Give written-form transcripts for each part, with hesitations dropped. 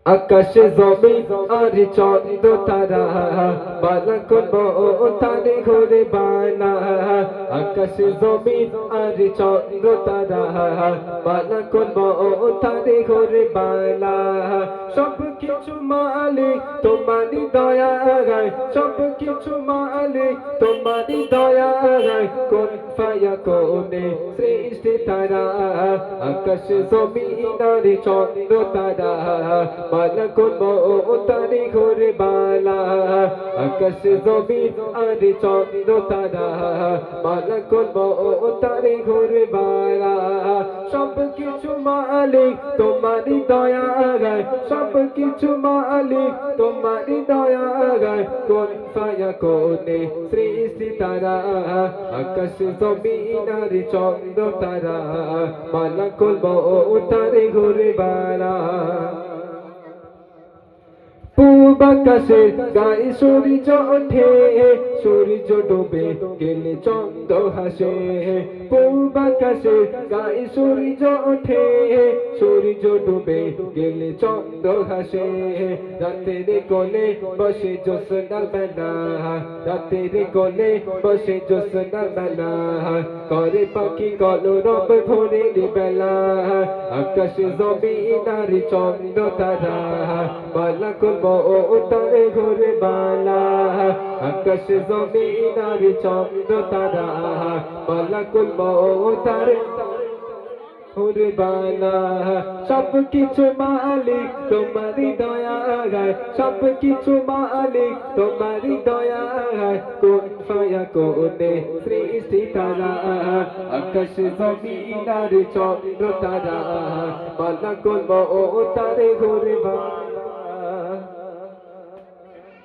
আকাশে জমিন আর চন্দ্র তারা বালকন তারে ঘুরে বালা আকাশে জমিন আর চন্দ্র তারা বালকন তারে ঘুরে বালা সব কিছু মালিক তোমারই দয়া গায় সব কিছু মালিক তোমারই দয়া গায় কোন ফায়া কোনে সৃষ্টি তারা আকাশে জমিন আর চন্দ্র তারা বালকন তারে ঘুরে বালা আকাশে জমিন আর চন্দ্র তারা বালকন তারে ঘুরে বালা সব কিছু মালিক তোমারই দয়া গায় সব কিছু মালিক তোমারই দয়া গায় কোন ফায়া কোনে সৃষ্টি তারা আকাশে জমিন আর চন্দ্র তারা বালকন তারে ঘুরে বালা পূব আকাশে গায়ে সূর্য ওঠে সূর্য ডুবে গেলে চন্দ্র হাসে পূব আকাশে গায়ে সূর্য ওঠে সূর্য ডুবে গেলে চন্দ্র হাসে রাতের কোলে বসে জ্যোৎস্নার বেলা রাতের কোলে বসে জ্যোৎস্নার বেলা করে পাখি কলরব ভোরের বেলা আকাশে জমিন আর চন্দ্র তারা বালকন তারে ঘুরে বালা আকাশে জমিন আর চন্দ্র তারা বালকন তারে ঘুরে বালা সব কিছু মালিক তোমারই দয়া গায় সব কিছু মালিক তোমারই দয়া গায় কোন ফায়া কোনে সৃষ্টি তারা আকাশে জমিন আর চন্দ্র তারা বালকন তারে ঘুরে বালা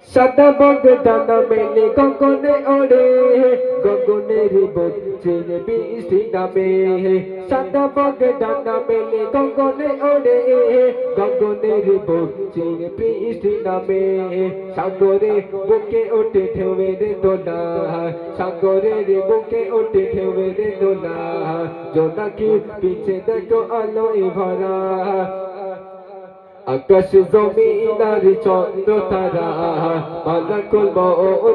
সাদা বগ ডানা মেলে গগনে ওড়ে গগনের বুক চিরে বৃষ্টি নামে সাদা বগ ডানা মেলে গগনে ওড়ে গগনের বুক চিরে বৃষ্টি নামে সাগরে বুকে ওঠে ঢেউয়ের দোলা সাগরের বুকে ওঠে ঢেউয়ের দোলা জোনাকি পিছে দেখো আলোয় ভরা আকাশে জমিন আর চন্দ্র তারা বালকন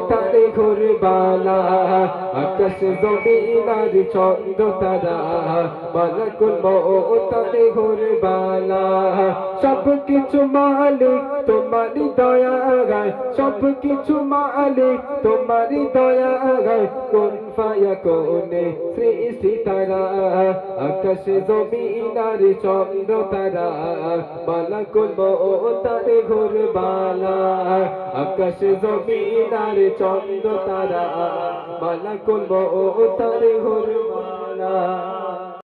তারে ঘুরে বালা আকাশে জমিন আর চন্দ্র তারা বালকন তারে ঘুরে বালা সব কিছু মালিক তোমারই দয়া গায় সব কিছু মালিক তোমারই দয়া গায় কোন ফায়া কোনে সৃষ্টি তারা আকাশে জমিন আর চন্দ্র তারা বালকন তারে ঘুরে বালা আকাশে জমিন আর চন্দ্র তারা বালকন তারে ঘুরে বালা।